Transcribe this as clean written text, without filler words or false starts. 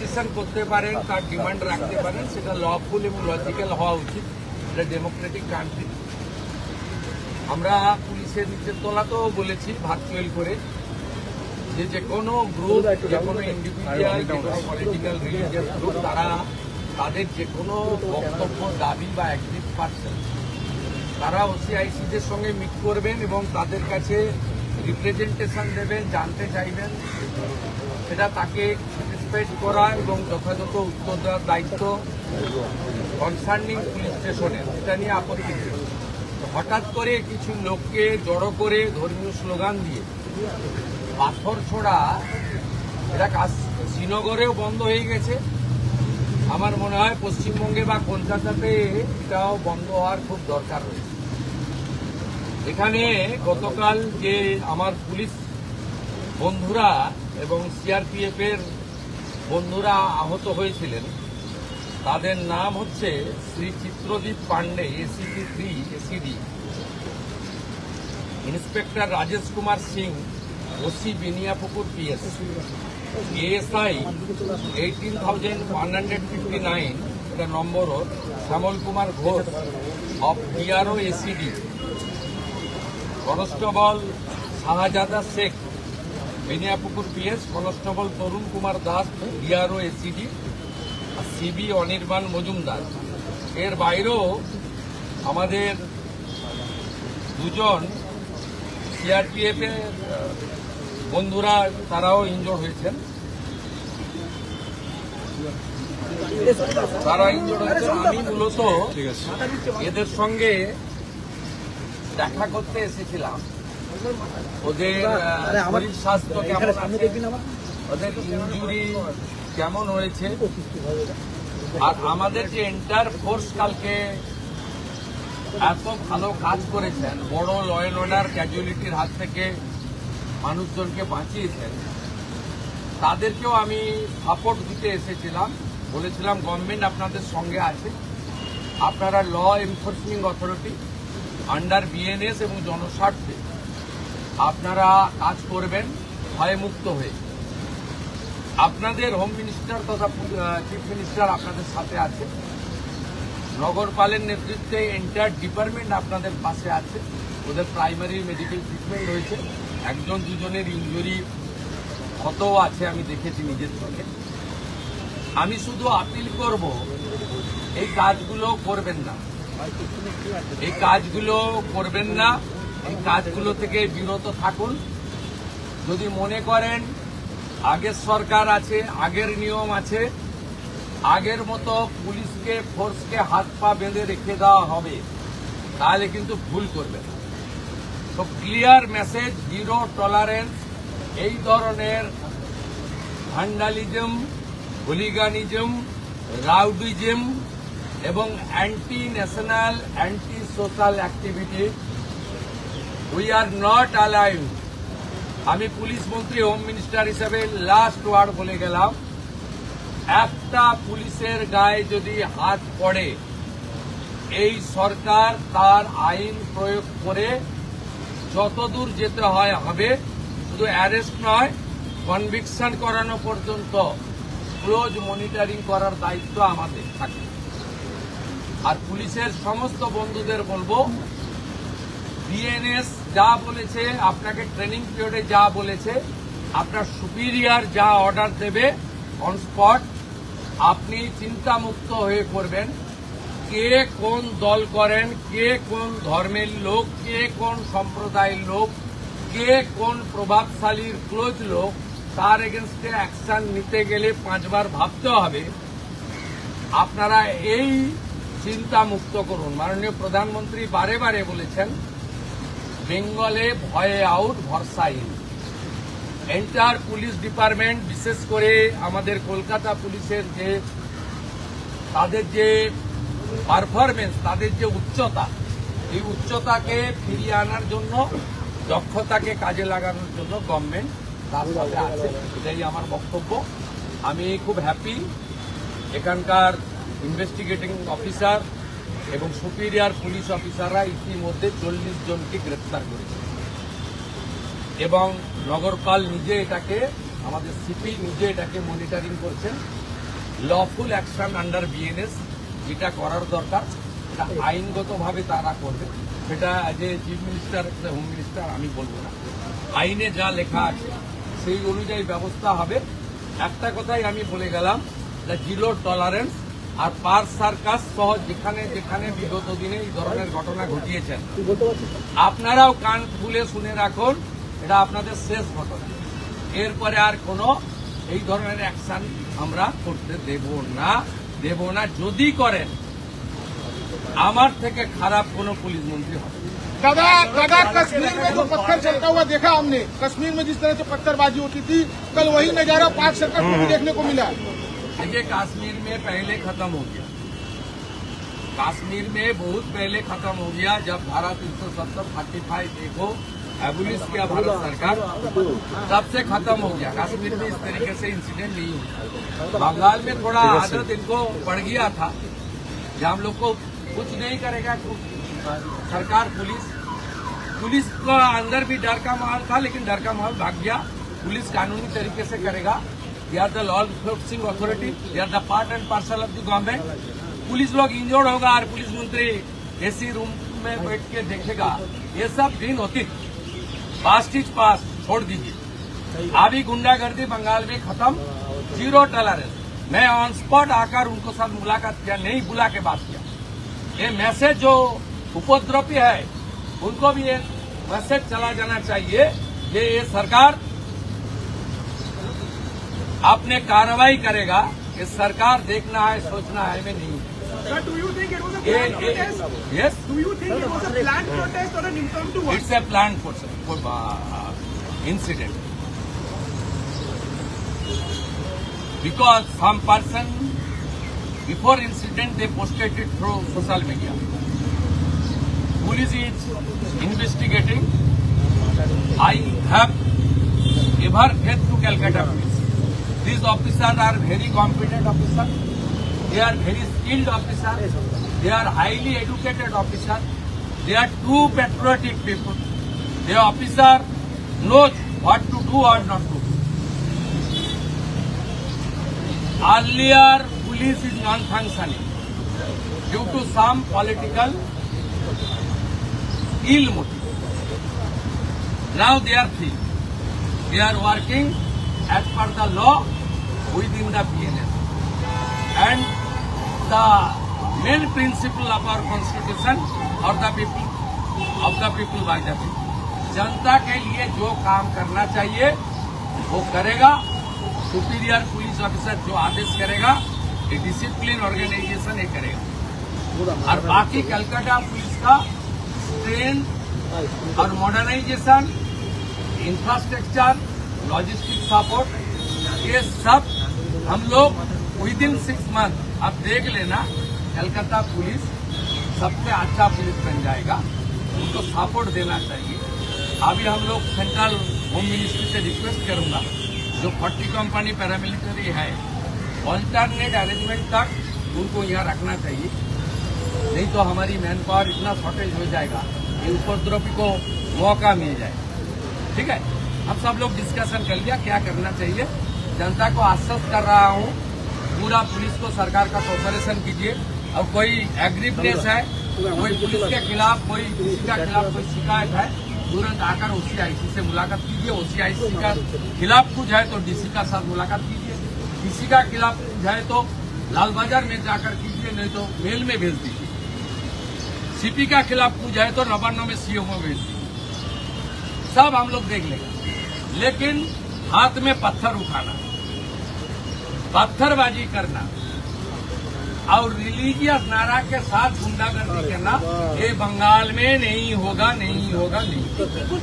Petition করতে পারেন, তার ডিমান্ড রাখতে পারেন, সেটা লফুল এবং লজিক্যাল হওয়া উচিত। এটা ডেমোক্রেটিক কান্ট্রি। আমরা পুলিশের নিচের তলাতেও বলেছি ভার্চুয়াল করে যে কোনো গ্রুপ, যে কোনো ইন্ডিভিজুয়াল, যে কোনো পলিটিক্যাল রিলিজিয়াস গ্রুপ, তারা তাদের যে কোনো বক্তব্য, দাবি বা অ্যাক্টিভ পার্সন, তারা ওসিআইসিদের সঙ্গে মিট করবেন এবং তাদের কাছে রিপ্রেজেন্টেশন দেবেন, জানতে চাইবেন, সেটা তাকে স্যাটিসফাইড করা এবং যথাযথ উত্তর দেওয়ার দায়িত্ব কনসার্নিং পুলিশ স্টেশনের। এটা নিয়ে আপত্তি নেই। হঠাৎ করে কিছু লোককে জড়ো করে ধর্মীয় স্লোগান দিয়ে পাথর ছোড়া, এটা শ্রীনগরেও বন্ধ হয়ে গেছে। আমার মনে হয় পশ্চিমবঙ্গে বা কলকাতাতে এটাও বন্ধ হওয়ার খুব দরকার রয়েছে। এখানে গতকাল যে আমার পুলিশ বন্ধুরা এবং সিআরপিএফ এর বন্ধুরা আহত হয়েছিলেন, তাদের নাম হচ্ছে Shri Chitradeep Pandey, ACP 3 ACD, inspector Rajesh Kumar Singh, OC Beniapukur PS, ASI 18,159 এটা নম্বর, Shyamal Kumar Ghosh of DRO ACD, constable Shahzada Sheikh Beniapukur PS, constable Tarun Kumar Das DRO ACD, CB Anirban Majumdar. এর বাইরেও আমাদের দুজন সিআরপিএফ এর বন্ধুরা, তারাও ইনজোর্ড হয়েছেন। আমি মূলত এদের সঙ্গে দেখা করতে এসেছিলাম, ওদের শরীর স্বাস্থ্য কেমন আছে, ওদের ইনজুরি কেমন হয়েছে, আর আমাদের যে এন্টার ফোর্স কালকে এত ভালো কাজ করেছেন, বড় ল অ্যান্ড অর্ডার ক্যাজুয়ালিটির হাত থেকে মানুষজনকে বাঁচিয়েছেন, তাদেরকেও আমি সাপোর্ট দিতে এসেছিলাম। বলেছিলাম গভর্নমেন্ট আপনাদের সঙ্গে আছে, আপনারা law enforcing authority under BNS এবং জনস্বার্থে আপনারা কাজ করবেন ভয়মুক্ত হয়ে। আপনাদের হোম মিনিস্টার তথা চিফ মিনিস্টার আপনাদের সাথে আছে, নগরপালের নেতৃত্বে এন্টায়ার ডিপার্টমেন্ট আপনাদের পাশে আছে। ওদের প্রাইমারি মেডিকেল ট্রিটমেন্ট হয়েছে, একজন দুজনের ইনজুরি ক্ষতও আছে, আমি দেখেছি নিজের চোখে। আমি শুধু আপিল করব, এই কাজগুলো করবেন না, এই কাজগুলো করবেন না, এই কাজগুলো থেকে বিরত থাকুন। যদি মনে করেন আগের সরকার আছে, আগের নিয়ম আছে, আগের মতো পুলিশকে ফোর্সকে হাত পা বেঁধে রেখে দেওয়া হবে, তাহলে কিন্তু ভুল করবে না। তো ক্লিয়ার মেসেজ, জিরো টলারেন্স এই ধরনের ভ্যান্ডালিজম, হুলিগানিজম, রাউডিজম এবং anti national, anti social activity we are not allowed. আমি পুলিশ মন্ত্রী, হোম মিনিস্টার হিসেবে লাস্ট ওয়ার্ড বলে গেলাম, একটা পুলিশের গায়ে যদি হাত পড়ে, এই সরকার তার আইন প্রয়োগ করে যতদূর যেতে হয় হবে। শুধু অ্যারেস্ট নয়, কনভিকশন করানো পর্যন্ত ক্লোজ মনিটরিং করার দায়িত্ব আমাদের থাকে। আর পুলিশের সমস্ত বন্ধুদের বলবো, বিএনএস যা বলেছে, আপনাকে ট্রেনিং পিরিয়ডে যা বলেছে, আপনার সুপিরিয়র যা অর্ডার দেবে অন স্পট, আপনি চিন্তামুক্ত হয়ে করবেন। কে কোন দল করেন, কে কোন ধর্মের লোক, কে কোন সম্প্রদায়ের লোক, কে কোন প্রভাবশালীর ক্লোজ লোক, তার এগেনস্টে অ্যাকশন নিতে গেলে 5 বার ভাবতে হবে। আপনারা এই চিন্তা মুক্ত করুন। মাননীয় প্রধানমন্ত্রী বারে বারে বলেছেন, বেঙ্গলে ভয়ে আউট, ভরসা ইন। এন্টার পুলিশ ডিপার্টমেন্ট, বিশেষ করে আমাদের কলকাতা পুলিশের যে তাদের যে পারফরমেন্স, তাদের যে উচ্চতা, এই উচ্চতাকে ফিরিয়ে আনার জন্য, দক্ষতাকে কাজে লাগানোর জন্য গভর্নমেন্ট তার সাথে আছে। এটাই আমার বক্তব্য। আমি খুব হ্যাপি, এখানকার ইনভেস্টিগেটিং অফিসার এবং সুপিরিয়র পুলিশ অফিসাররা ইতিমধ্যে 40 জনকে গ্রেপ্তার করেছে এবং নগরপাল নিজে এটাকে, আমাদের সিপি নিজে এটাকে মনিটরিং করছেন লফুল অ্যাকশন আন্ডার বিএনএস যেটা করার দরকার, এটা আইনগতভাবে তারা করবে। সেটা যে চিফ মিনিস্টার, হোম মিনিস্টার আমি বলবো না, আইনে যা লেখা আছে সেই অনুযায়ী ব্যবস্থা হবে। একটা কথাই আমি বলে গেলাম, জিরো টলারেন্স। আর পার্ক সার্কাস সহ যেখানে যেখানে বিগত দিনে এই ধরনের ঘটনা ঘটিয়েছেন, আপনারাও কান খুলে শুনে রাখুন, এটা আপনাদের শেষ ঘটনা। এরপরে আর কোনো এই ধরনের অ্যাকশন আমরা করতে দেব না। যদি করেন, আমার থেকে খারাপ কোনো পুলিশ মন্ত্রী হবে। दादा कश्मीर में जो पत्थर चलता हुआ देखा हमने, कश्मीर में जिस तरह से पत्थरबाजी होती थी, कल वही नजारा पाक सर्कस में भी देखने को मिला। देखिए, कश्मीर में पहले खत्म हो गया, कश्मीर में बहुत पहले खत्म हो गया। जब धारा 370 45 देखो एबुलिश किया भारत सरकार, तब से खत्म हो गया। कश्मीर में इस तरीके से इंसिडेंट नहीं हुआ। बंगाल में थोड़ा आदत इनको पड़ गया था कि हम लोग को कुछ नहीं करेगा सरकार। पुलिस का अंदर भी डर का माहौल था, लेकिन डर का माहौल भाग गया। पुलिस कानूनी तरीके से करेगा। They are the law enforcing authority, they are the part and parcel of the government. Police लोग इंजर्ड होगा और पुलिस मंत्री एसी रूम में बैठ के देखेगा, ये सब दिन होती। पास्ट इज पास्ट, छोड़ दीजिए। अभी गुंडागर्दी बंगाल में खत्म, जीरो टॉलरेंस। मैं ऑन स्पॉट आकर उनको साथ मुलाकात किया, नहीं बुला के बात किया। ये मैसेज जो उपद्रवी है, उनको भी एक मैसेज चला जाना चाहिए कि ये सरकार अपने कार्रवाई करेगा। ये सरकार देखना है, सोचना है, में नहीं। Sir, do you think it was a planned protest? Yes, Do you think it was a planned protest or an impromptu one? it's a planned incident. Because some person before incident they posted it through social media. Police is investigating. I have ever faith to Calcutta police. These officers are very competent officers. They are very skilled officers. They are highly educated officers. They are true patriotic people. The officer knows what to do or not to do. Earlier, police is non-functioning due to some political ill motive. Now they are free. They are working as per the law within the PNS. And the main principle of our constitution or the people by the people. जनता के लिए जो काम करना चाहिए वो करेगा। Superior police officer जो आदेश करेगा, ये डिसिप्लिन ऑर्गेनाइजेशन ये करेगा। और बाकी कलकत्ता पुलिस का ट्रेन और मॉडर्नाइजेशन, इंफ्रास्ट्रक्चर, लॉजिस्टिक सपोर्ट, ये सब हम लोग विद इन 6 मंथ, आप देख लेना, कलकत्ता पुलिस सबसे अच्छा पुलिस बन जाएगा। उनको सपोर्ट देना चाहिए। अभी हम लोग सेंट्रल होम मिनिस्ट्री से रिक्वेस्ट करूंगा, जो 40 कंपनी पैरामिलिट्री है, ऑल्टरनेट अरेंजमेंट तक उनको यहाँ रखना चाहिए। नहीं तो हमारी मैन पावर इतना शॉर्टेज हो जाएगा कि उपद्रवी को मौका मिल जाए। ठीक है, हम सब लोग डिस्कशन कर लिया क्या करना चाहिए। जनता को आश्वस्त कर रहा हूँ, पूरा पुलिस को सरकार का कोऑपरेशन कीजिए। और कोई एग्रीवनेस है, कोई पुलिस के खिलाफ, कोई किसी के खिलाफ कोई शिकायत है, तुरंत आकर OCIC से मुलाकात कीजिए। OCIC का खिलाफ कुछ है तो DC का साथ मुलाकात कीजिए। DC का खिलाफ कुछ है तो लाल बाजार में जाकर कीजिए, नहीं तो मेल में भेज दीजिए। CP का खिलाफ कुछ है तो नवान्न में CO में भेज दीजिए। सब हम लोग देख लेंगे, लेकिन हाथ में पत्थर उठाना, पत्थरबाजी करना और रिलीजियस नारा के साथ गुंडागर्दी करना, ये बंगाल में नहीं होगा।